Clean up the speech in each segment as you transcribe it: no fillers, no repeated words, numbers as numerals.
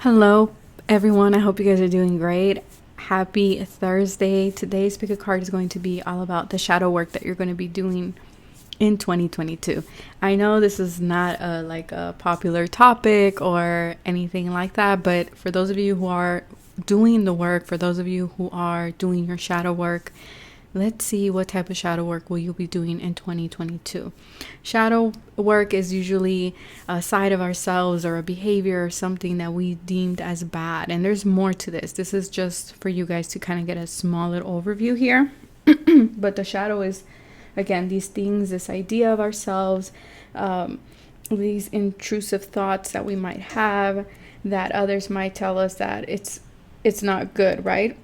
Hello, everyone. I hope you guys are doing great. Happy Thursday. Today's pick a card is going to be all about the shadow work that you're going to be doing in 2022. I know this is not a popular topic or anything like that, but for those of you who are doing the work, for those of you who are doing your shadow work, let's see what type of shadow work will you be doing in 2022. Shadow work is usually a side of ourselves or a behavior or something that we deemed as bad. And there's more to this. This is just for you guys to kind of get a small little overview here. But the shadow is, again, these things, this idea of ourselves, these intrusive thoughts that we might have, that others might tell us that it's not good, right?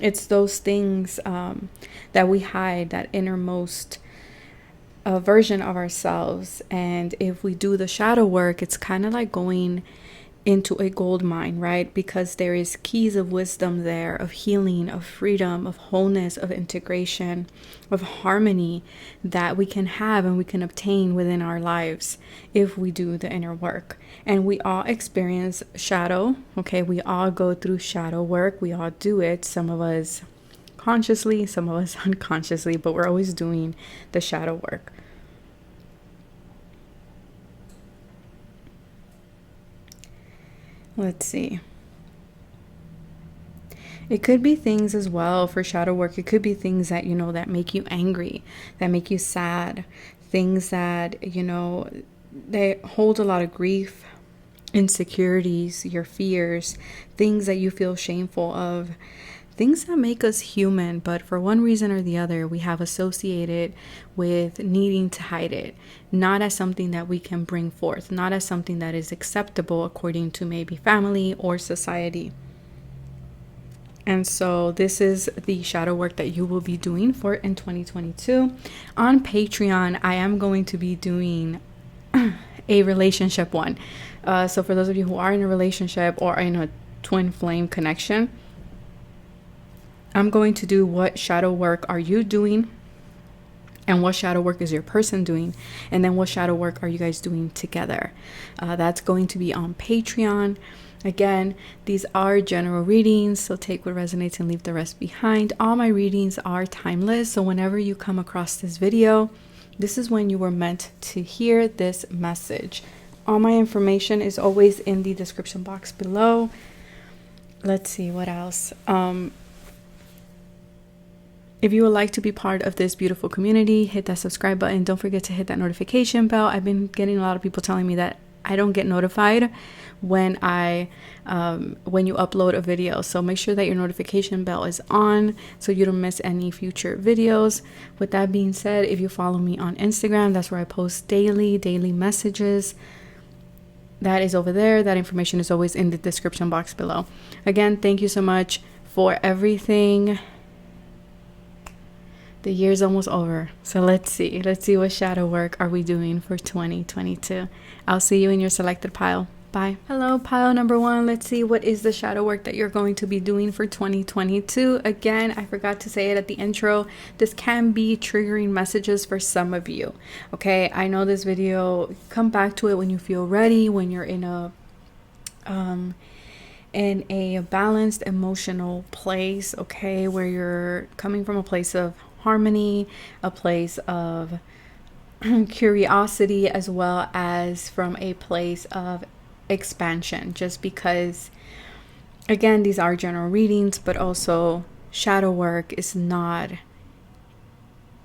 It's those things that we hide, that innermost version of ourselves. And if we do the shadow work, it's kind of like going into a gold mine, right? Because there is keys of wisdom there, of healing, of freedom, of wholeness, of integration, of harmony that we can have and we can obtain within our lives if we do the inner work. And we all experience shadow, okay? We all go through shadow work. We all do it. Some of us consciously, some of us unconsciously, but we're always doing the shadow work. Let's see. It could be things as well for shadow work. It could be things that, that make you angry, that make you sad, things that, they hold a lot of grief, insecurities, your fears, things that you feel shameful of, things that make us human, but for one reason or the other, we have associated with needing to hide it, not as something that we can bring forth, not as something that is acceptable according to maybe family or society. And so this is the shadow work that you will be doing for in 2022. On Patreon, I am going to be doing a relationship one. So for those of you who are in a relationship or in a twin flame connection, I'm going to do what shadow work are you doing, and what shadow work is your person doing, and then what shadow work are you guys doing together. That's going to be on Patreon. Again, these are general readings, so take what resonates and leave the rest behind. All my readings are timeless, so whenever you come across this video, this is when you were meant to hear this message. All my information is always in the description box below. Let's see what else. If you would like to be part of this beautiful community, hit that subscribe button. Don't forget to hit that notification bell. I've been getting a lot of people telling me that I don't get notified when you upload a video. So make sure that your notification bell is on so you don't miss any future videos. With that being said, if you follow me on Instagram, that's where I post daily messages. That is over there. That information is always in the description box below. Again, thank you so much for everything. The year's almost over, so let's see what shadow work are we doing for 2022. I'll see you in your selected pile. Bye. Hello, pile number 1. Let's see what is the shadow work that you're going to be doing for 2022. Again, I forgot to say it at the intro. This can be triggering messages for some of you. Okay, I know this video, come back to it when you feel ready, when you're in a balanced emotional place, okay, where you're coming from a place of harmony, a place of curiosity, as well as from a place of expansion. Just because, again, these are general readings, but also shadow work is not,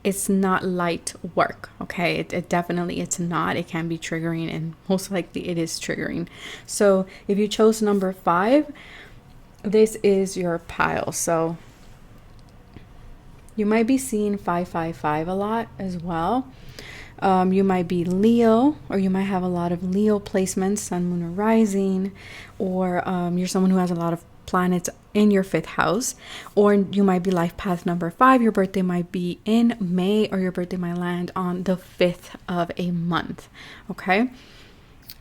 it's not light work, okay? It definitely, it's not. It can be triggering, and most likely it is triggering. So if you chose number 5, this is your pile. So you might be seeing 555 a lot as well. You might be Leo, or you might have a lot of Leo placements, sun, moon, or rising, or you're someone who has a lot of planets in your 5th house, or you might be life path number 5. Your birthday might be in May, or your birthday might land on the 5th of a month. Okay.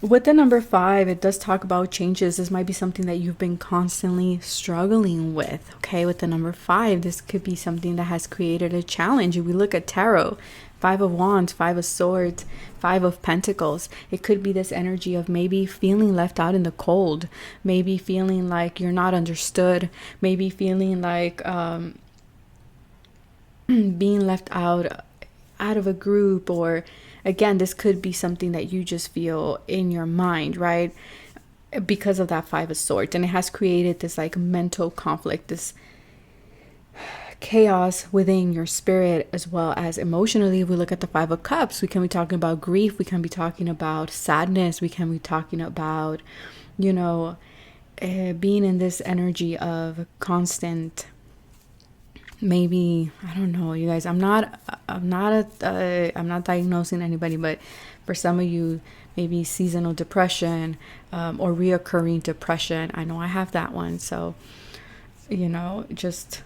With the number 5, it does talk about changes. This might be something that you've been constantly struggling with. Okay, with the number 5, this could be something that has created a challenge. If we look at tarot, 5 of Wands, 5 of Swords, 5 of Pentacles, it could be this energy of maybe feeling left out in the cold, maybe feeling like you're not understood, maybe feeling like being left out of a group. Or again, this could be something that you just feel in your mind, right? Because of that 5 of Swords, and it has created this like mental conflict, this chaos within your spirit, as well as emotionally. If we look at the 5 of Cups, we can be talking about grief, we can be talking about sadness, we can be talking about, you know, being in this energy of constant, maybe, I don't know, you guys, I'm not diagnosing anybody, but for some of you, maybe seasonal depression, or reoccurring depression. I know I have that one. So, just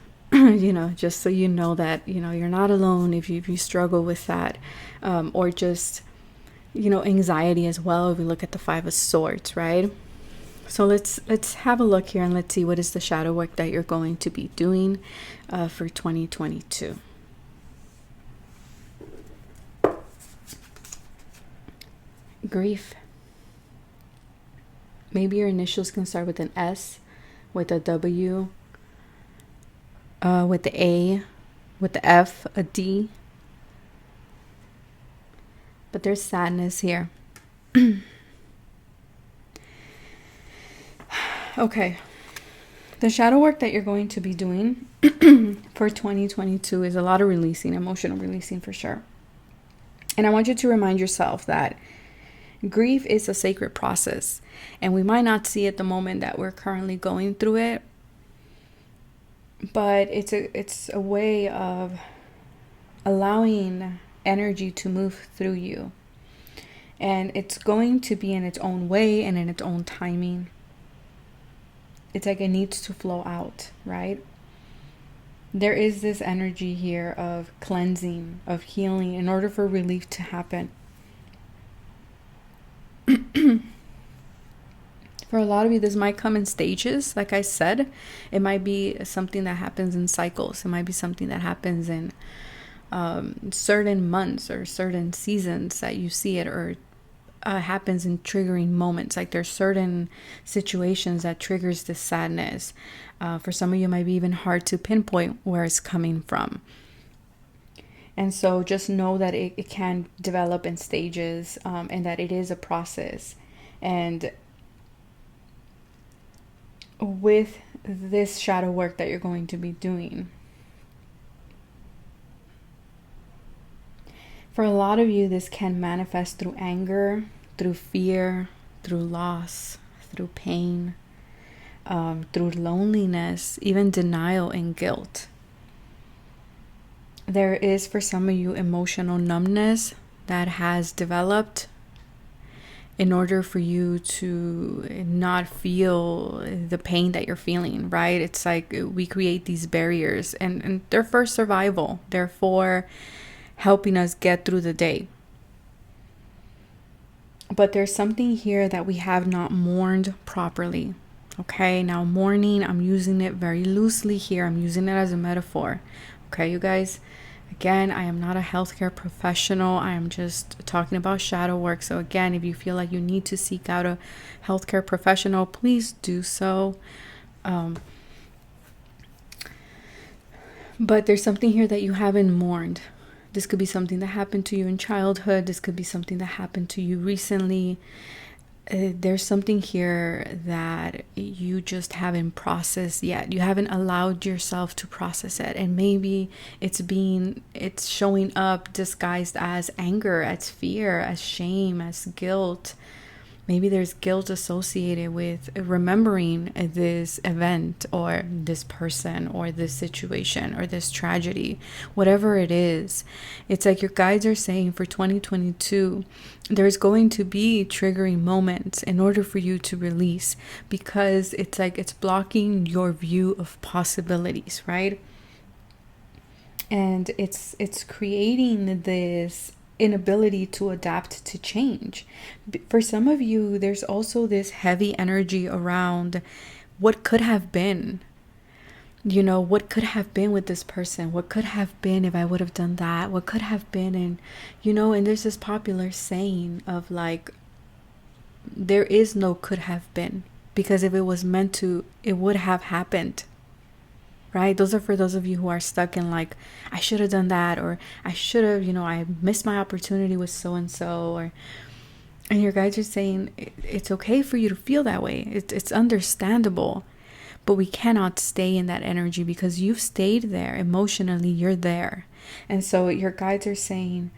just so you know that you're not alone if you struggle with that, or just anxiety as well. If we look at the 5 of Swords, right? So let's have a look here, and let's see what is the shadow work that you're going to be doing for 2022. Grief. Maybe your initials can start with an S, with a W, with the A, with the F, a D. But there's sadness here. Okay. The shadow work that you're going to be doing for 2022 is a lot of releasing, emotional releasing for sure. And I want you to remind yourself that grief is a sacred process, and we might not see at the moment that we're currently going through it, but it's a way of allowing energy to move through you, and it's going to be in its own way and in its own timing. It's like it needs to flow out, right? There is this energy here of cleansing, of healing, in order for relief to happen. For a lot of you, this might come in stages. Like I said, it might be something that happens in cycles. It might be something that happens in certain months or certain seasons that you see it, or happens in triggering moments. Like there's certain situations that triggers this sadness. For some of you, it might be even hard to pinpoint where it's coming from. And so just know that it can develop in stages, and that it is a process. And with this shadow work that you're going to be doing, for a lot of you, this can manifest through anger, through fear, through loss, through pain, through loneliness, even denial and guilt. There is, for some of you, emotional numbness that has developed in order for you to not feel the pain that you're feeling, right? It's like we create these barriers, and they're for survival. They're for helping us get through the day. But there's something here that we have not mourned properly. Okay, now mourning, I'm using it very loosely here. I'm using it as a metaphor. Okay, you guys, again, I am not a healthcare professional. I am just talking about shadow work. So again, if you feel like you need to seek out a healthcare professional, please do so. But there's something here that you haven't mourned. This could be something that happened to you in childhood. This could be something that happened to you recently. There's something here that you just haven't processed yet. You haven't allowed yourself to process it. And maybe it's showing up disguised as anger, as fear, as shame, as guilt. Maybe there's guilt associated with remembering this event or this person or this situation or this tragedy, whatever it is. It's like your guides are saying for 2022, there's going to be triggering moments in order for you to release, because it's like it's blocking your view of possibilities, right? And it's creating this inability to adapt to change. For some of you, there's also this heavy energy around what could have been. What could have been with this person? What could have been if I would have done that? What could have been? And there's this popular saying of like, there is no could have been, because if it was meant to, it would have happened. Right? Those are for those of you who are stuck in like, I should have done that, or I should have, I missed my opportunity with so and so, and your guides are saying it's okay for you to feel that way. It's understandable. But we cannot stay in that energy, because you've stayed there emotionally, you're there. And so your guides are saying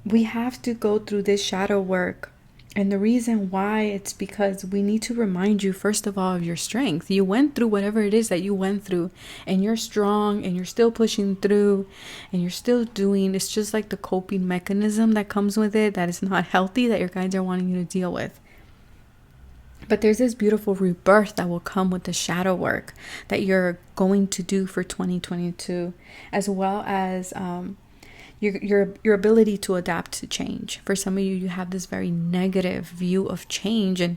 we have to go through this shadow work. And the reason why, it's because we need to remind you, first of all, of your strength. You went through whatever it is that you went through, and you're strong, and you're still pushing through, and you're still doing. It's just like the coping mechanism that comes with it that is not healthy, that your guides are wanting you to deal with. But there's this beautiful rebirth that will come with the shadow work that you're going to do for 2022, as well as your ability to adapt to change. For some of you, you have this very negative view of change, and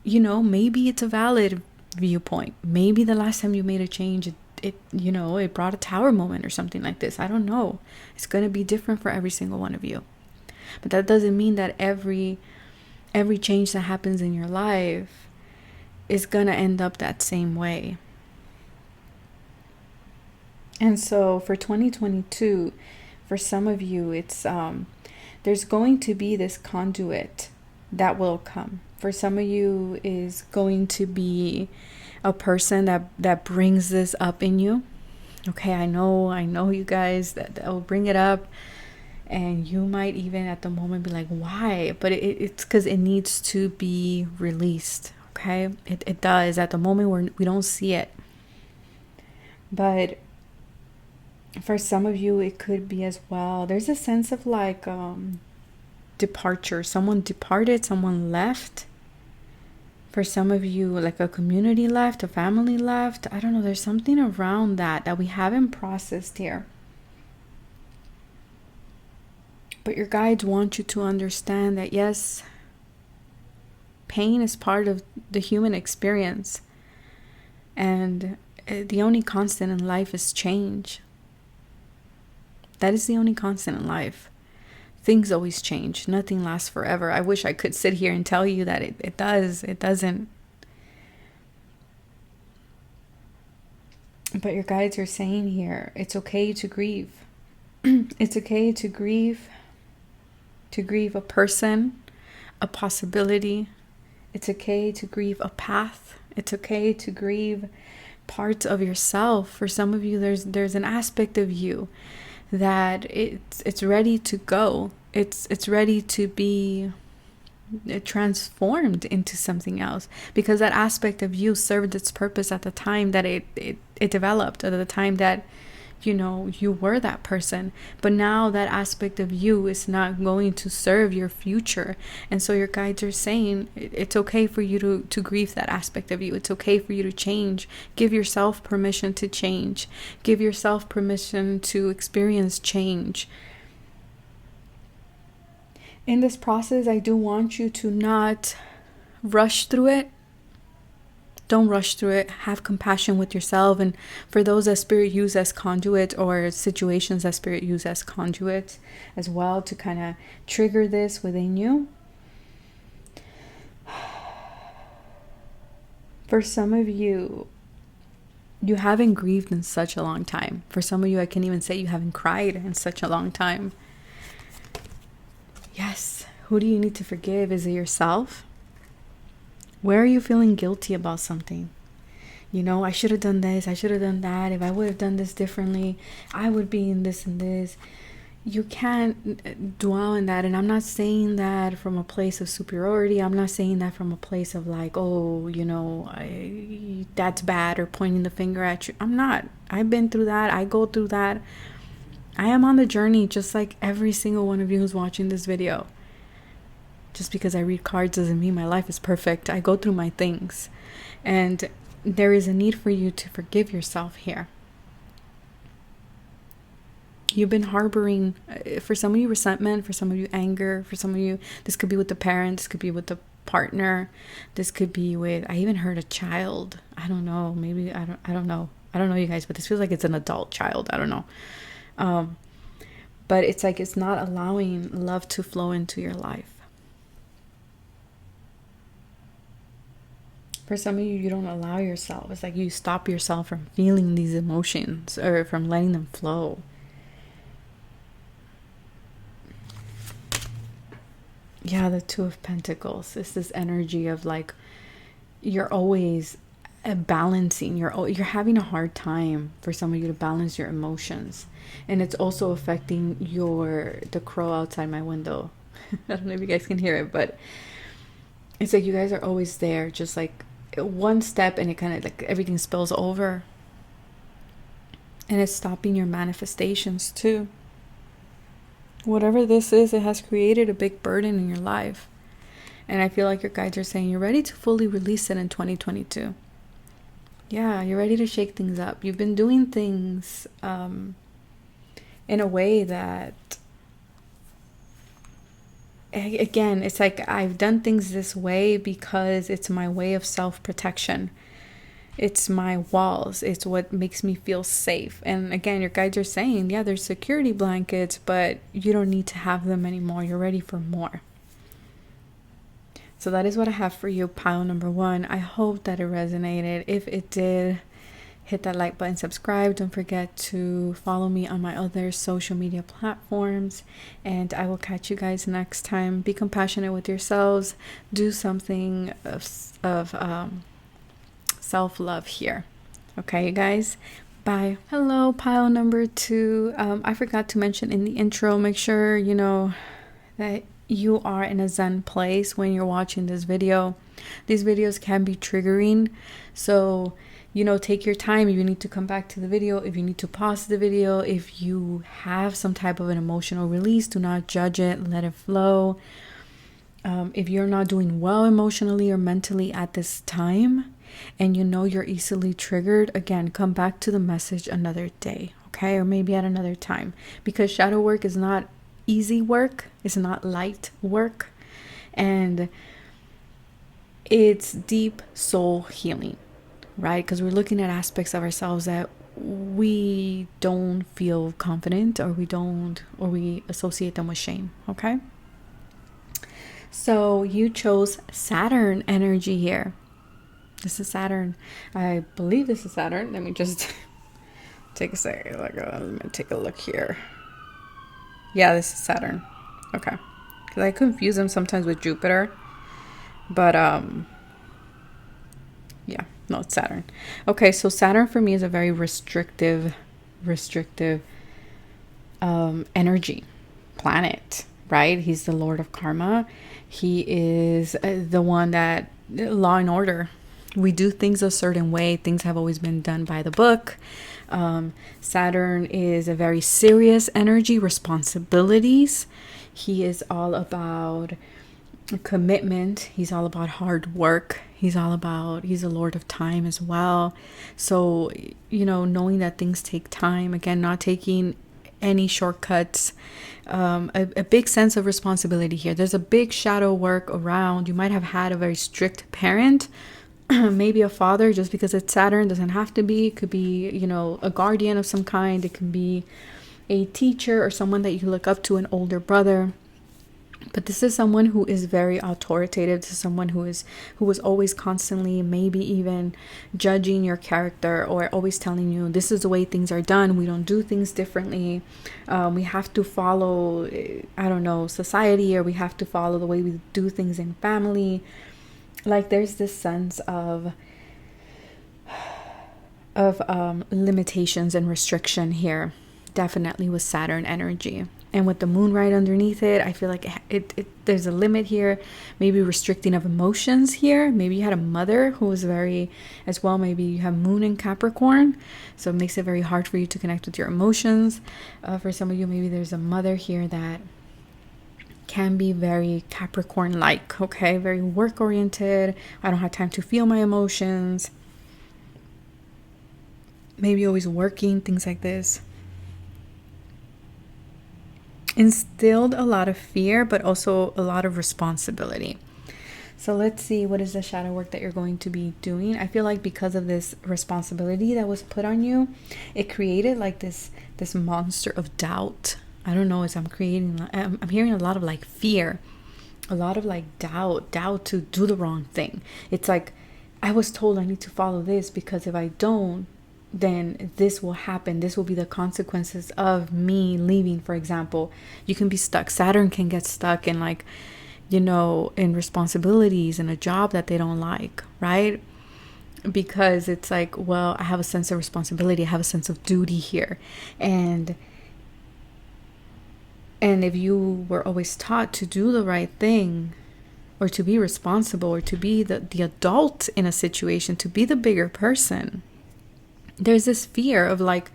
maybe it's a valid viewpoint. Maybe the last time you made a change, it brought a tower moment or something like this. I don't know. It's going to be different for every single one of you. But that doesn't mean that every change that happens in your life is gonna end up that same way. And so for 2022, for some of you, it's there's going to be this conduit that will come. For some of you is going to be a person that brings this up in you. Okay, I know you guys that will bring it up. And you might even at the moment be like, why? But it's because it needs to be released. Okay, it does. At the moment we don't see it. But for some of you, it could be as well. There's a sense of like departure. Someone departed, someone left. For some of you, like a community left, a family left. I don't know. There's something around that we haven't processed here. But your guides want you to understand that, yes, pain is part of the human experience. And the only constant in life is change. That is the only constant in life. Things always change. Nothing lasts forever. I wish I could sit here and tell you that it does. It doesn't. But your guides are saying here, it's okay to grieve. It's okay to grieve. To grieve a person, a possibility. It's okay to grieve a path. It's okay to grieve parts of yourself. For some of you, there's an aspect of you that it's ready to go. It's ready to be transformed into something else, because that aspect of you served its purpose at the time that it developed, at the time that you were that person. But now that aspect of you is not going to serve your future. And so your guides are saying it's okay for you to grieve that aspect of you. It's okay for you to change. Give yourself permission to change. Give yourself permission to experience change. In this process, I do want you to not rush through it. Don't rush through it. Have compassion with yourself. And for those that Spirit use as conduits, or situations that Spirit use as conduits as well, to kind of trigger this within you. For some of you, you haven't grieved in such a long time. For some of you, I can even say you haven't cried in such a long time. Yes. Who do you need to forgive? Is it yourself? Where are you feeling guilty about something? I should have done this. I should have done that. If I would have done this differently, I would be in this and this. You can't dwell in that. And I'm not saying that from a place of superiority. I'm not saying that from a place of like, oh, that's bad, or pointing the finger at you. I'm not. I've been through that. I go through that. I am on the journey, just like every single one of you who's watching this video. Just because I read cards doesn't mean my life is perfect. I go through my things. And there is a need for you to forgive yourself here. You've been harboring, for some of you, resentment, for some of you, anger, for some of you, this could be with the parents, this could be with the partner, this could be with, I even heard a child. I don't know, maybe, I don't know. I don't know, you guys, but this feels like it's an adult child. I don't know. But it's like it's not allowing love to flow into your life. For some of you, you don't allow yourself. It's like you stop yourself from feeling these emotions or from letting them flow. Yeah, the Two of Pentacles. It's this energy of like you're always balancing. You're having a hard time for some of you to balance your emotions, and it's also affecting the crow outside my window. I don't know if you guys can hear it, but it's like you guys are always there, just like one step, and it kind of like everything spills over, and it's stopping your manifestations too. Whatever this is, it has created a big burden in your life. And I feel like your guides are saying you're ready to fully release it in 2022. Yeah, you're ready to shake things up. You've been doing things in a way that, again, it's like I've done things this way because it's my way of self-protection. It's my walls. It's what makes me feel safe. And again, your guides are saying, yeah, there's security blankets, but you don't need to have them anymore. You're ready for more. So that is what I have for you, pile number 1. I hope that it resonated. If it did, hit that like button, subscribe. Don't forget to follow me on my other social media platforms. And I will catch you guys next time. Be compassionate with yourselves. Do something of self-love here. Okay, you guys? Bye. Hello, pile number 2. I forgot to mention in the intro, make sure you know that you are in a zen place when you're watching this video. These videos can be triggering, so take your time. If you need to come back to the video, if you need to pause the video, if you have some type of an emotional release, do not judge it, let it flow. If you're not doing well emotionally or mentally at this time, and you're easily triggered, again, come back to the message another day, okay? Or maybe at another time, because shadow work is not easy work. It's not light work, and it's deep soul healing, right? Because we're looking at aspects of ourselves that we don't feel confident, or we associate them with shame, okay? So you chose Saturn energy here. This is Saturn. I believe this is Saturn. Let me just take a second. Let me take a look here. Yeah, this is Saturn. Okay. Because I confuse them sometimes with Jupiter. But, yeah. No, it's Saturn. Okay, so Saturn for me is a very restrictive energy planet, right? He's the Lord of Karma. He is the one that, law and order. We do things a certain way. Things have always been done by the book. Saturn is a very serious energy, responsibilities. He is all about commitment. He's all about hard work. He's a Lord of time as well. So, knowing that things take time, again, not taking any shortcuts, a big sense of responsibility here. There's a big shadow work around. You might have had a very strict parent, maybe a father, just because it's Saturn. Doesn't have to be. It could be, a guardian of some kind. It can be a teacher or someone that you look up to, an older brother. But this is someone who is very authoritative. This is someone who was always constantly, maybe even judging your character, or always telling you this is the way things are done. We don't do things differently. We have to follow, society, or we have to follow the way we do things in family. Like there's this sense of limitations and restriction here, definitely with Saturn energy. And with the moon right underneath it, I feel like there's a limit here, maybe restricting of emotions here. Maybe you had a mother who was very, as well, maybe you have moon in Capricorn, so it makes it very hard for you to connect with your emotions. For some of you, maybe there's a mother here that can be very Capricorn-like, okay? Very work-oriented. I don't have time to feel my emotions. Maybe always working, things like this. instilled a lot of fear, but also a lot of responsibility. So let's see, what is the shadow work that you're going to be doing? I feel like because of this responsibility that was put on you, it created like this monster of doubt. I don't know, as I'm hearing a lot of like fear, a lot of like doubt to do the wrong thing. It's like, I was told I need to follow this because if I don't, then this will happen. This will be the consequences of me leaving, for example. You can be stuck. Saturn can get stuck in like, in responsibilities and a job that they don't like, right? Because it's like, well, I have a sense of responsibility. I have a sense of duty here. And if you were always taught to do the right thing, or to be responsible, or to be the adult in a situation, to be the bigger person, there's this fear of like,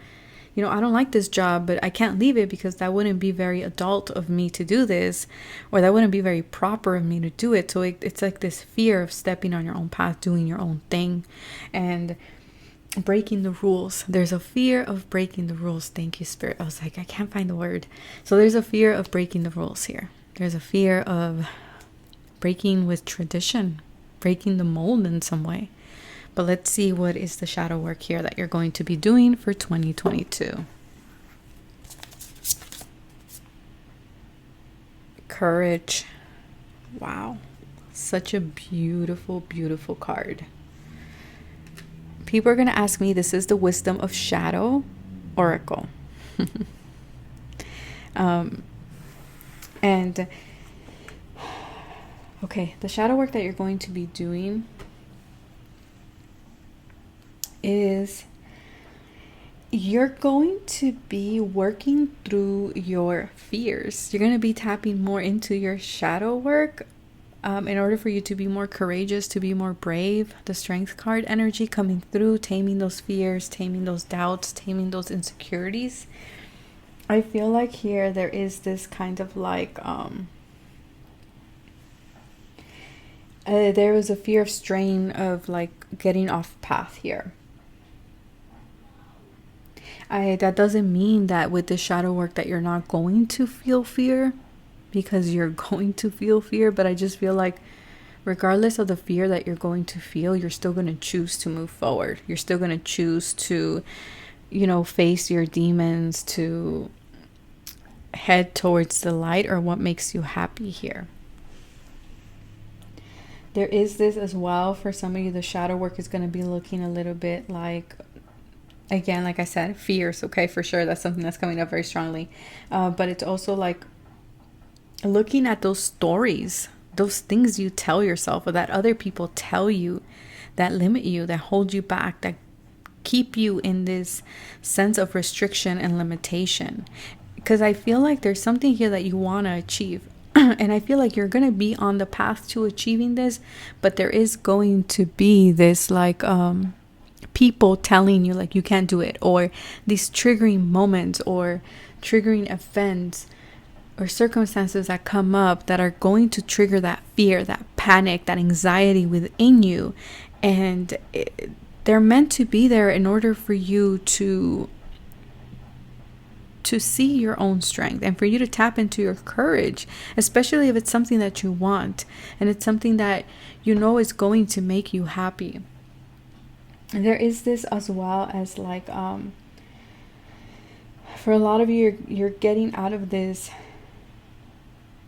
I don't like this job, but I can't leave it because that wouldn't be very adult of me to do this, or that wouldn't be very proper of me to do it. So it's like this fear of stepping on your own path, doing your own thing, and breaking the rules. There's a fear of breaking the rules. Thank you, Spirit. I was like, I can't find the word. So there's a fear of breaking the rules here. There's a fear of breaking with tradition, breaking the mold in some way. But let's see, what is the shadow work here that you're going to be doing for 2022? Courage. Wow. Such a beautiful, beautiful card. People are going to ask me, this is the Wisdom of Shadow Oracle. And okay, the shadow work that you're going to be doing is you're going to be working through your fears. You're going to be tapping more into your shadow work in order for you to be more courageous, to be more brave. The Strength card energy coming through, taming those fears, taming those doubts, taming those insecurities. I feel like here there is this kind of like there was a fear of strain of like getting off path here. That doesn't mean that with the shadow work that you're not going to feel fear, because you're going to feel fear. But I just feel like regardless of the fear that you're going to feel, you're still going to choose to move forward. You're still going to choose to, face your demons, to head towards the light or what makes you happy here. There is this as well for some of you. The shadow work is going to be looking a little bit like, again, like I said, fears. Okay, for sure. That's something that's coming up very strongly. But it's also like looking at those stories, those things you tell yourself or that other people tell you that limit you, that hold you back, that keep you in this sense of restriction and limitation. Because I feel like there's something here that you want to achieve. And I feel like you're going to be on the path to achieving this, but there is going to be this like people telling you like you can't do it, or these triggering moments or triggering events or circumstances that come up that are going to trigger that fear, that panic, that anxiety within you. And they're meant to be there in order for you to see your own strength and for you to tap into your courage, especially if it's something that you want and it's something that is going to make you happy. And there is this as well as like for a lot of you, you're getting out of this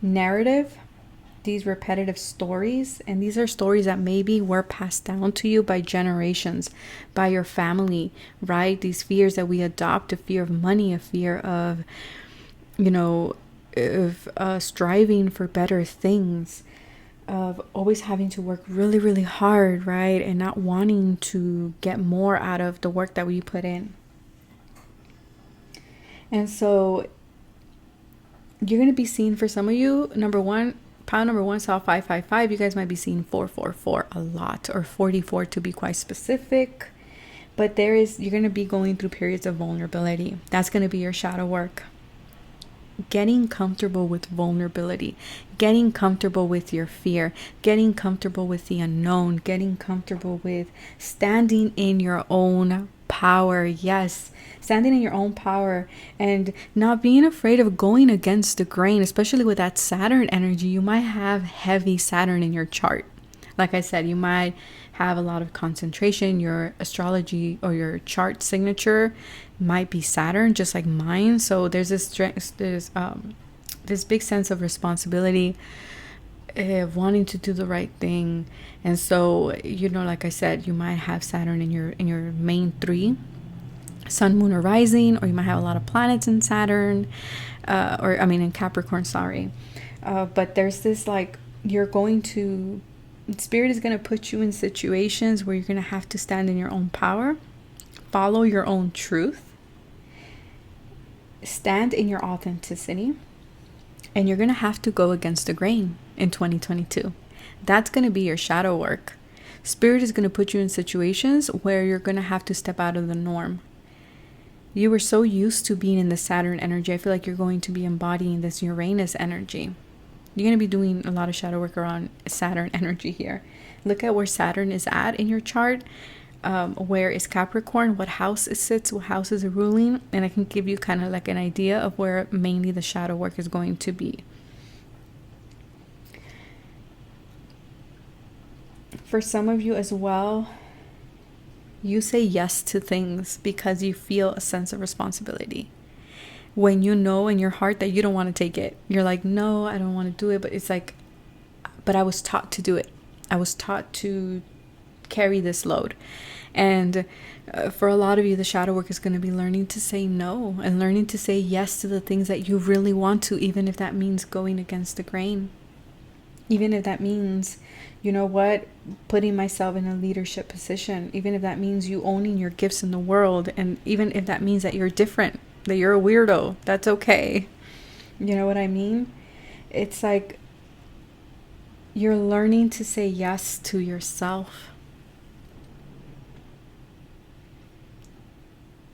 narrative, these repetitive stories, and these are stories that maybe were passed down to you by generations, by your family, right? These fears that we adopt, a fear of money, a fear of striving for better things, of always having to work really, really hard, right? And not wanting to get more out of the work that we put in. And so you're going to be seeing, for some of you, pile number one saw 555. You guys might be seeing 444 a lot, or 44 to be quite specific. But you're going to be going through periods of vulnerability. That's going to be your shadow work. Getting comfortable with vulnerability, getting comfortable with your fear, getting comfortable with the unknown, getting comfortable with standing in your own power. Yes, standing in your own power and not being afraid of going against the grain, especially with that Saturn energy. You might have heavy Saturn in your chart. Like I said, you might have a lot of concentration. Your astrology or your chart signature might be Saturn, just like mine. So there's this big sense of responsibility, wanting to do the right thing. And so, like I said, you might have Saturn in your main three, sun, moon, or rising, or you might have a lot of planets in Saturn, in Capricorn, sorry. But there's this, like, Spirit is going to put you in situations where you're going to have to stand in your own power, follow your own truth, stand in your authenticity, and you're going to have to go against the grain in 2022. That's going to be your shadow work. Spirit is going to put you in situations where you're going to have to step out of the norm. You were so used to being in the Saturn energy. I feel like you're going to be embodying this Uranus energy. You're going to be doing a lot of shadow work around Saturn energy here. Look at where Saturn is at in your chart. Where is Capricorn? What house it sits? What house is it ruling? And I can give you kind of like an idea of where mainly the shadow work is going to be. For some of you as well, you say yes to things because you feel a sense of responsibility. When you know in your heart that you don't want to take it, you're like, no, I don't want to do it. But it's like, but I was taught to do it. I was taught to carry this load. And for a lot of you, the shadow work is going to be learning to say no and learning to say yes to the things that you really want to, even if that means going against the grain. Even if that means, putting myself in a leadership position. Even if that means you owning your gifts in the world. And even if that means that you're different, that you're a weirdo, that's okay. You know what I mean? It's like you're learning to say yes to yourself.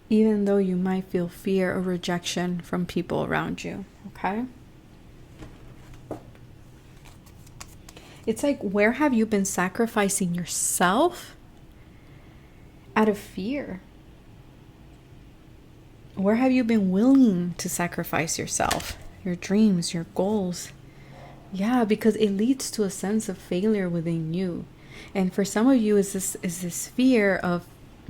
Even though you might feel fear or rejection from people around you, okay? It's like, where have you been sacrificing yourself out of fear? Where have you been willing to sacrifice yourself, your dreams, your goals? Yeah, because it leads to a sense of failure within you. And for some of you, is this fear of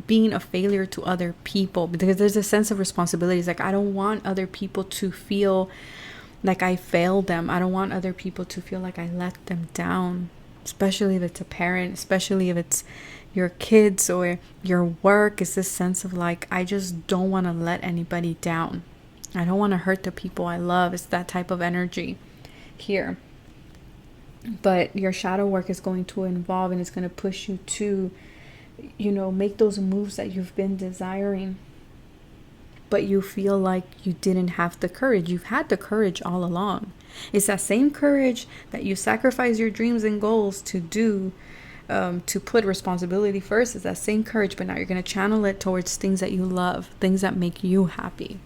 being a failure to other people, because there's a sense of responsibility. It's like, I don't want other people to feel like I failed them. I don't want other people to feel like I let them down, especially if it's a parent, especially if it's your kids or your work. Is this sense of like, I just don't want to let anybody down. I don't want to hurt the people I love. It's that type of energy here. But your shadow work is going to involve, and it's going to push you to, make those moves that you've been desiring, but you feel like you didn't have the courage. You've had the courage all along. It's that same courage that you sacrifice your dreams and goals to do, to put responsibility first. It's that same courage, but now you're going to channel it towards things that you love, things that make you happy.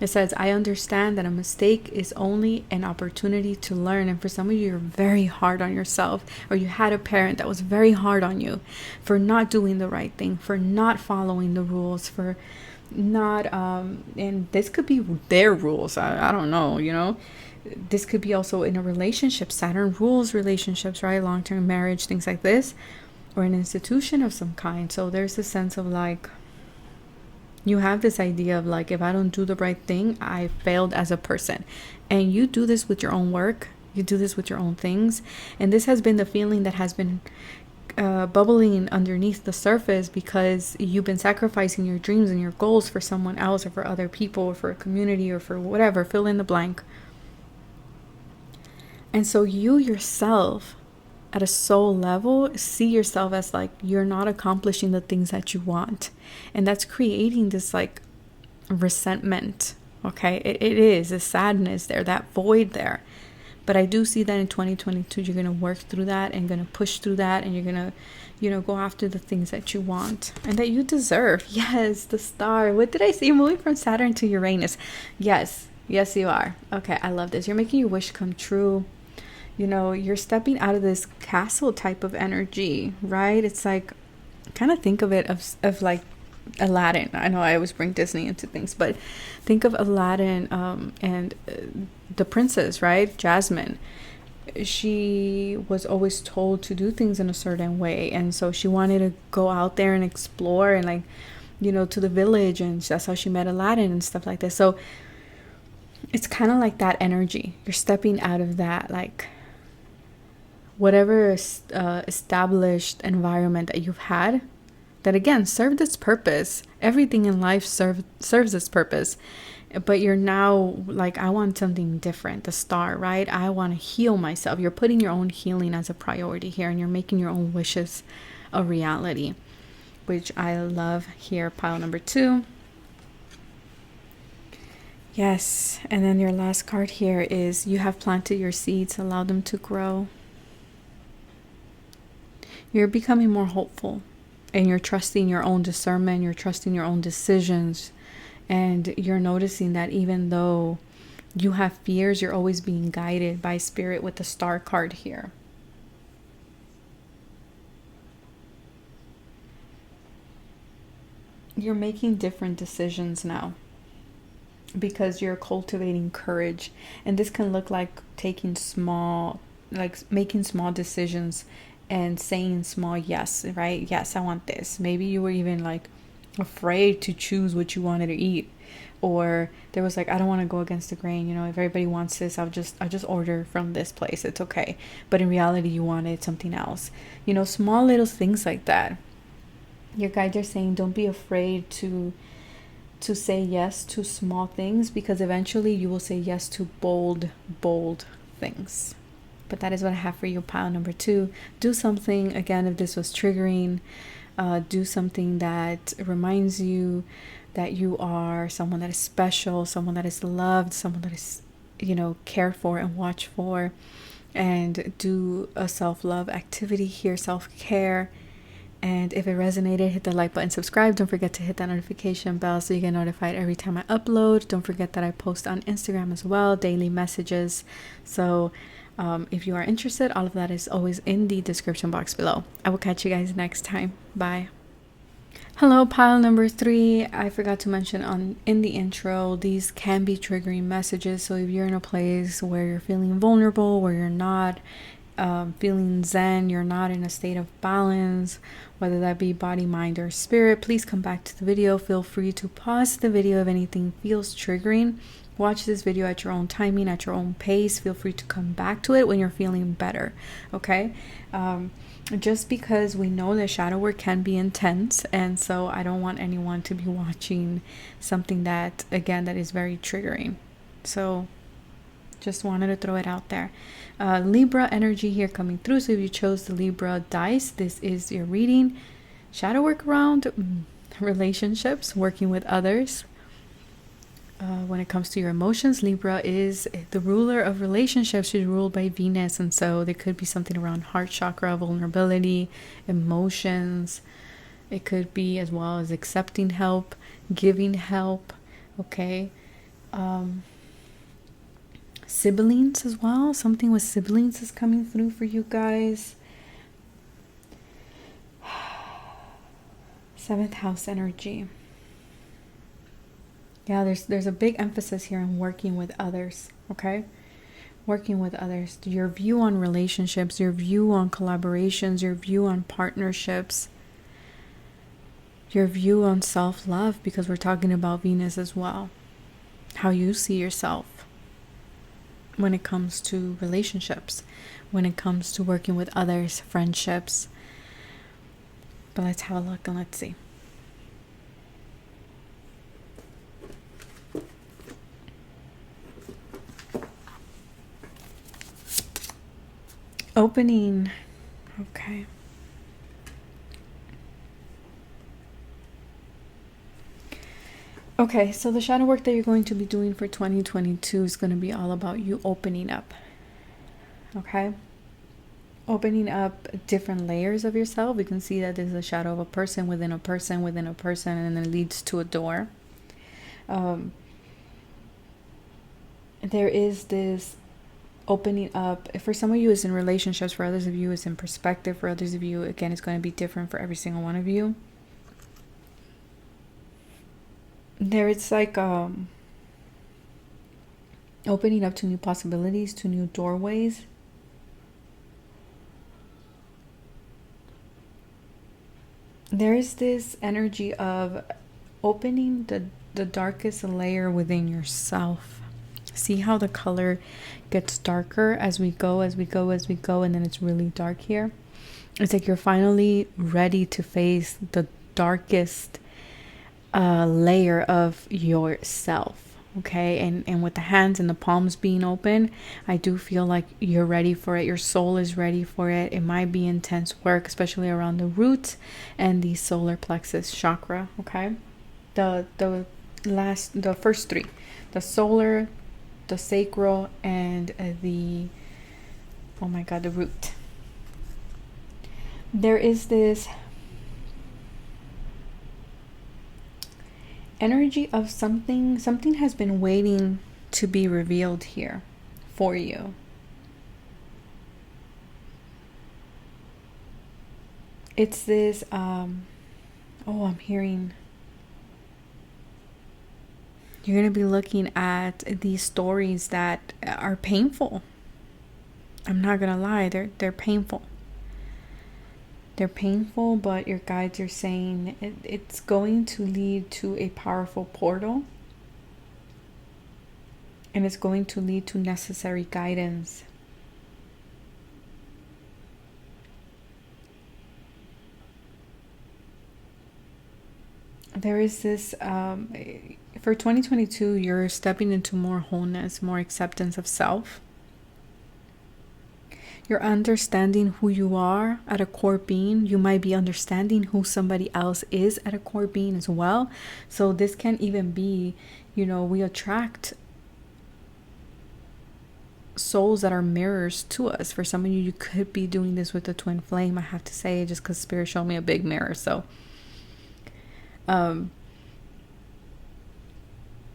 It says, I understand that a mistake is only an opportunity to learn. And for some of you, you're very hard on yourself, or you had a parent that was very hard on you for not doing the right thing, for not following the rules, for not, and this could be their rules. I don't know, This could be also in a relationship. Saturn rules relationships, right? Long-term marriage, things like this, or an institution of some kind. So there's a sense of like, you have this idea of like, if I don't do the right thing, I failed as a person. And you do this with your own work. You do this with your own things. And this has been the feeling that has been bubbling underneath the surface, because you've been sacrificing your dreams and your goals for someone else, or for other people, or for a community, or for whatever, fill in the blank. And so you yourself, at a soul level, see yourself as like, you're not accomplishing the things that you want. And that's creating this like resentment. Okay, it is a sadness there, that void there. But I do see that in 2022, you're going to work through that and going to push through that. And you're going to, go after the things that you want and that you deserve. Yes, the star. What did I say? You're moving from Saturn to Uranus. Yes, you are. Okay, I love this. You're making your wish come true. You're stepping out of this castle type of energy, right? It's like, kind of think of it of like Aladdin. I know I always bring Disney into things, but think of Aladdin, and the princess, right? Jasmine. She was always told to do things in a certain way, and so she wanted to go out there and explore, and like, you know, to the village, and that's how she met Aladdin and stuff like this. So it's kind of like that energy. You're stepping out of that, like, whatever established environment that you've had, that again served its purpose. Everything in life serves its purpose, but you're now like, I want something different. The star, right? I want to heal myself. You're putting your own healing as a priority here, and you're making your own wishes a reality, which I love here. Pile number 2. Yes. And then your last card here is, you have planted your seeds, allow them to grow. You're becoming more hopeful, and you're trusting your own discernment, you're trusting your own decisions, and you're noticing that even though you have fears, you're always being guided by spirit with the star card here. You're making different decisions now because you're cultivating courage, and this can look like taking small, like making small decisions and saying small yes, right? Yes, I want this. Maybe you were even like afraid to choose what you wanted to eat, or there was like, I don't want to go against the grain, you know, if everybody wants this, I'll just order from this place, it's okay. But in reality, you wanted something else, you know, small little things like that. Your guides are saying, don't be afraid to say yes to small things, because eventually you will say yes to bold things. But that is what I have for you, pile number 2. Do something, again, if this was triggering, do something that reminds you that you are someone that is special, someone that is loved, someone that is, you know, cared for and watched for. And do a self-love activity here, self-care. And if it resonated, hit the like button, subscribe. Don't forget to hit that notification bell so you get notified every time I upload. Don't forget that I post on Instagram as well, daily messages. So if you are interested, all of that is always in the description box below. I will catch you guys next time. Bye. Hello, pile number 3. I forgot to mention in the intro, these can be triggering messages. So if you're in a place where you're feeling vulnerable, where you're not feeling zen, you're not in a state of balance, whether that be body, mind, or spirit, please come back to the video. Feel free to pause the video if anything feels triggering. Watch this video at your own timing, at your own pace. Feel free to come back to it when you're feeling better, okay? Just because we know that shadow work can be intense, and so I don't want anyone to be watching something that, again, that is very triggering. So just wanted to throw it out there. Libra energy here coming through. So if you chose the Libra dice, this is your reading. Shadow work around relationships, working with others. When it comes to your emotions, Libra is the ruler of relationships. She's ruled by Venus, and so there could be something around heart chakra, vulnerability, emotions. It could be as well as accepting help, giving help, okay? Siblings as well. Something with siblings is coming through for you guys. 7th house energy. Yeah, there's a big emphasis here on working with others, okay? Working with others. Your view on relationships, your view on collaborations, your view on partnerships, your view on self-love, because we're talking about Venus as well. How you see yourself when it comes to relationships, when it comes to working with others, friendships. But let's have a look and let's see. Opening. Okay. Okay, so the shadow work that you're going to be doing for 2022 is going to be all about you opening up. Okay? Opening up different layers of yourself. You can see that there's a shadow of a person within a person within a person, and then it leads to a door. There is this opening up. For some of you, it's in relationships. For others of you, it's in perspective. For others of you, again, it's going to be different for every single one of you. There it's like opening up to new possibilities, to new doorways. There is this energy of opening the darkest layer within yourself. See how the color gets darker as we go, as we go, as we go, and then it's really dark here. It's like you're finally ready to face the darkest layer of yourself. Okay, and with the hands and the palms being open, I do feel like you're ready for it. Your soul is ready for it. It might be intense work, especially around the root and the solar plexus chakra. Okay, the first three, the solar, the sacral, and the, oh my god, the root. There is this energy of something has been waiting to be revealed here for you. It's this I'm hearing you're going to be looking at these stories that are painful. I'm not going to lie, they're painful. They're painful, but your guides are saying it's going to lead to a powerful portal. And it's going to lead to necessary guidance. There is this, for 2022, you're stepping into more wholeness, more acceptance of self. You're understanding who you are at a core being. You might be understanding who somebody else is at a core being as well. So this can even be, we attract souls that are mirrors to us. For some of you, you could be doing this with a twin flame, I have to say, just because Spirit showed me a big mirror. So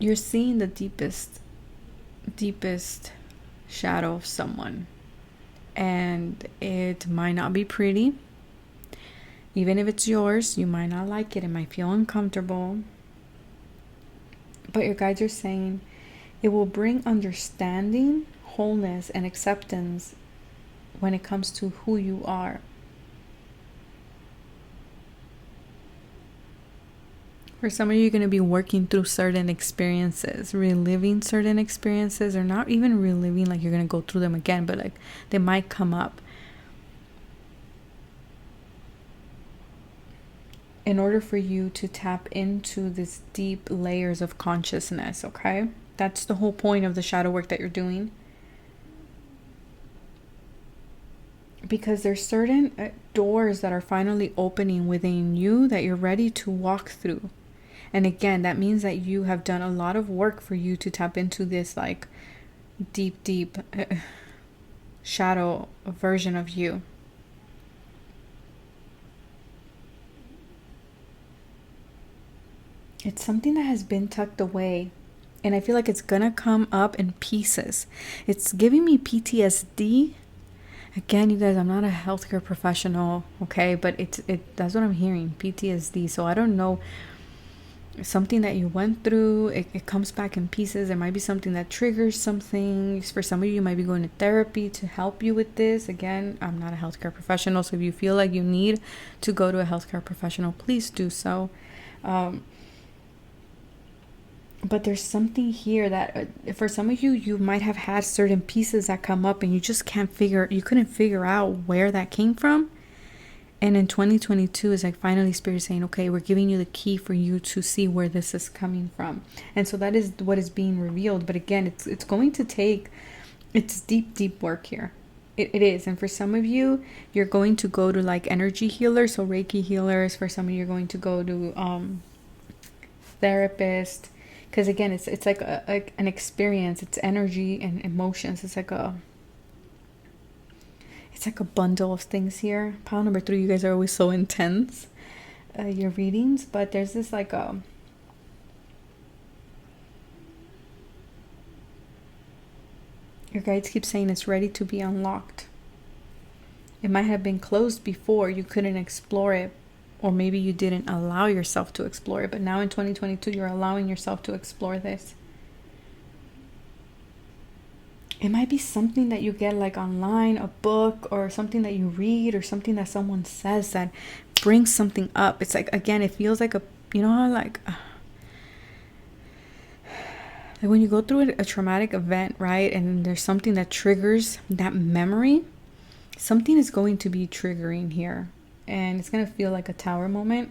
you're seeing the deepest shadow of someone. And it might not be pretty. Even if it's yours, you might not like it. It might feel uncomfortable. But your guides are saying it will bring understanding, wholeness, and acceptance when it comes to who you are. For some of you, you're going to be working through certain experiences, reliving certain experiences, or not even reliving, like you're going to go through them again, but like they might come up. In order for you to tap into this deep layers of consciousness, okay? That's the whole point of the shadow work that you're doing. Because there's certain doors that are finally opening within you that you're ready to walk through. And again, that means that you have done a lot of work for you to tap into this like deep shadow version of you. It's something that has been tucked away. And I feel like it's gonna come up in pieces. It's giving me PTSD. Again, you guys, I'm not a healthcare professional, okay? But that's what I'm hearing, PTSD. So I don't know. Something that you went through, it comes back in pieces. There might be something that triggers something. For some of you, you might be going to therapy to help you with this. Again, I'm not a healthcare professional, so if you feel like you need to go to a healthcare professional, please do so. But there's something here that for some of you, you might have had certain pieces that come up and you just couldn't figure out where that came from. And in 2022 is like finally Spirit saying, okay, we're giving you the key for you to see where this is coming from. And so that is what is being revealed. But again, it's going to take, it's deep work here. It is. And for some of you, you're going to go to like energy healers, so Reiki healers. For some of you, you're going to go to therapist. Because again, it's like an experience. It's energy and emotions. It's like a bundle of things here. Pile number 3, you guys are always so intense, your readings. But there's this like your guides keep saying it's ready to be unlocked. It might have been closed before, you couldn't explore it, or maybe you didn't allow yourself to explore it. But now in 2022, you're allowing yourself to explore this. It might be something that you get like online, a book, or something that you read, or something that someone says that brings something up. It's like, again, it feels like you know how like when you go through a traumatic event, right? And there's something that triggers that memory, something is going to be triggering here. And it's going to feel like a tower moment.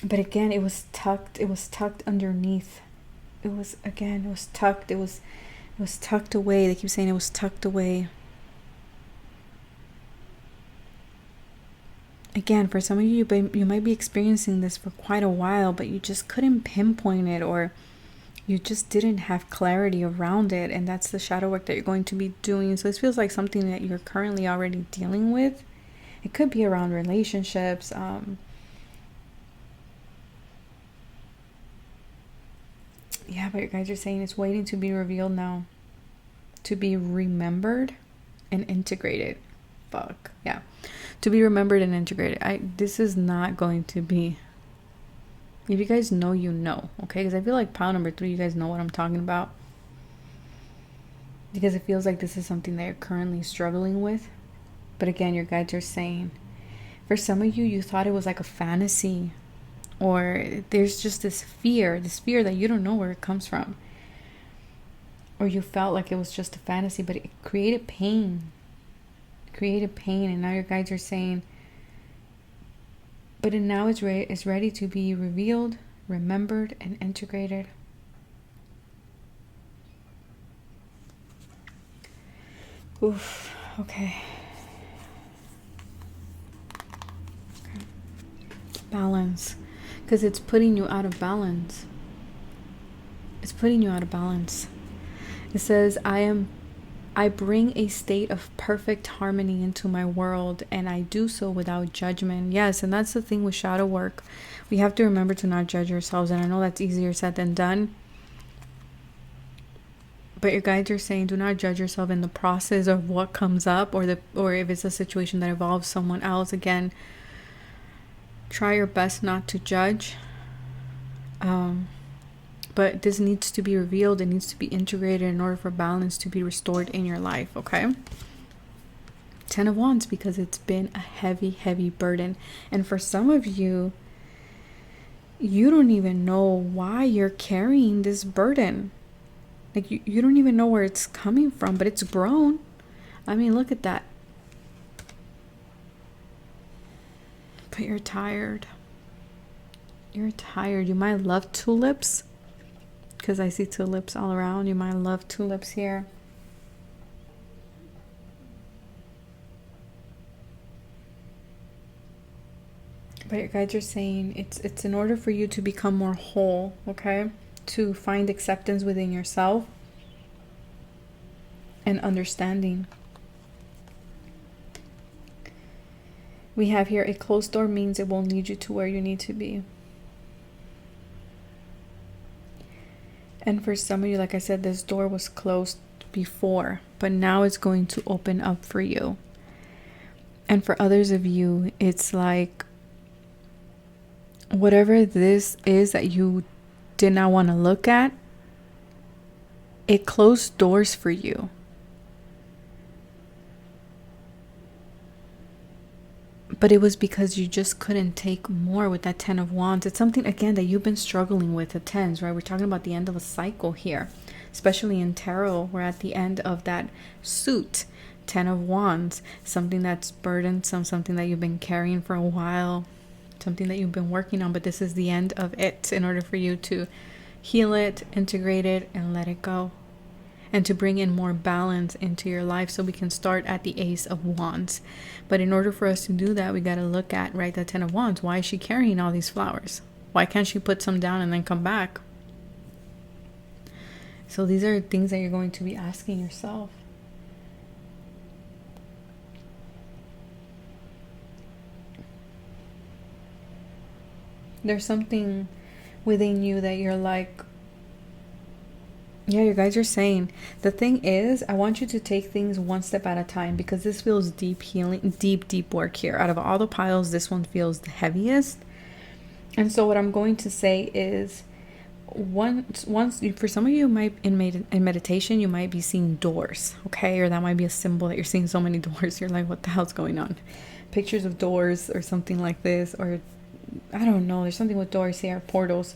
But again, it was tucked underneath. It was tucked. It was tucked away. They keep saying it was tucked away. Again, for some of you, you might be experiencing this for quite a while, but you just couldn't pinpoint it, or you just didn't have clarity around it. And that's the shadow work that you're going to be doing. So this feels like something that you're currently already dealing with. It could be around relationships. Yeah, but you guys are saying it's waiting to be revealed now. To be remembered and integrated. Fuck. Yeah. To be remembered and integrated. This is not going to be... If you guys know, you know. Okay? Because I feel like pile number 3, you guys know what I'm talking about. Because it feels like this is something that you're currently struggling with. But again, your guides are saying, for some of you, you thought it was like a fantasy. Or there's just this fear that you don't know where it comes from. Or you felt like it was just a fantasy, but it created pain. And now your guides are saying, but now it's ready to be revealed, remembered, and integrated. Oof. Okay. Balance. Because it's putting you out of balance. It says, I bring a state of perfect harmony into my world, and I do so without judgment. Yes, and that's the thing with shadow work. We have to remember to not judge ourselves, and I know that's easier said than done. But your guides are saying, do not judge yourself in the process of what comes up, or if it's a situation that involves someone else. Again, try your best not to judge. But this needs to be revealed. It needs to be integrated in order for balance to be restored in your life, okay? 10 of Wands, because it's been a heavy, heavy burden. And for some of you, you don't even know why you're carrying this burden. Like, you don't even know where it's coming from, but it's grown. I mean, look at that. But you're tired. You're tired. You might love tulips, because I see tulips all around. You might love tulips here. But your guides are saying it's in order for you to become more whole, okay? To find acceptance within yourself and understanding. We have here, a closed door means it won't lead you to where you need to be. And for some of you, like I said, this door was closed before, but now it's going to open up for you. And for others of you, it's like, whatever this is that you did not want to look at, it closed doors for you. But it was because you just couldn't take more with that 10 of Wands. It's something, again, that you've been struggling with, the 10s, right? We're talking about the end of a cycle here. Especially in tarot, we're at the end of that suit. 10 of Wands. Something that's burdensome, something that you've been carrying for a while. Something that you've been working on, but this is the end of it in order for you to heal it, integrate it, and let it go. And to bring in more balance into your life, so we can start at the Ace of Wands. But in order for us to do that, we got to look at, right, the 10 of Wands. Why is she carrying all these flowers? Why can't she put some down and then come back? So these are things that you're going to be asking yourself. There's something within you that you're like, Yeah, you guys are saying the thing is, I want you to take things one step at a time because this feels deep healing, deep work here. Out of all the piles, this one feels the heaviest. And so what I'm going to say is, once for some of you might in meditation, you might be seeing doors, okay? Or that might be a symbol that you're seeing so many doors. You're like, what the hell's going on? Pictures of doors or something like this, or I don't know, there's something with doors here, portals.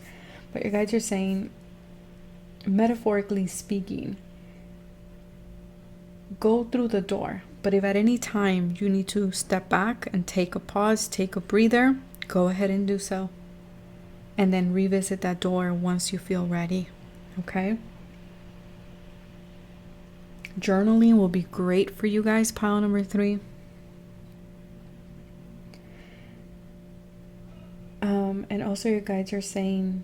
But you guys are saying, metaphorically speaking, go through the door. But if at any time you need to step back and take a pause, take a breather, go ahead and do so. And then revisit that door once you feel ready. Okay? Journaling will be great for you guys, pile number 3. And also your guides are saying,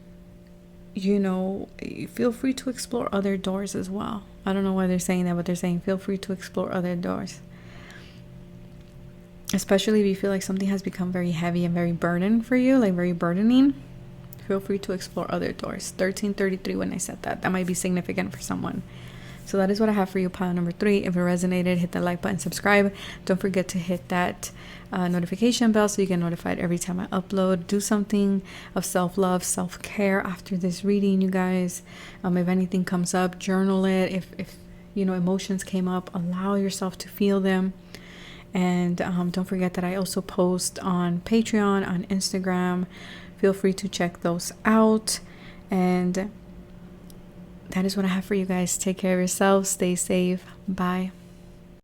you know, feel free to explore other doors as well. I don't know why they're saying that, but they're saying feel free to explore other doors. Especially if you feel like something has become very heavy and very burdened for you, like very burdening. Feel free to explore other doors. 1333 when I said that. That might be significant for someone. So that is what I have for you, pile number 3. If it resonated, hit the like button, subscribe. Don't forget to hit that notification bell so you get notified every time I upload. Do something of self-love, self-care after this reading, you guys. If anything comes up, journal it. If you know, emotions came up, allow yourself to feel them. And don't forget that I also post on Patreon, on Instagram. Feel free to check those out. And that is what I have for you guys. Take care of yourselves. Stay safe. Bye.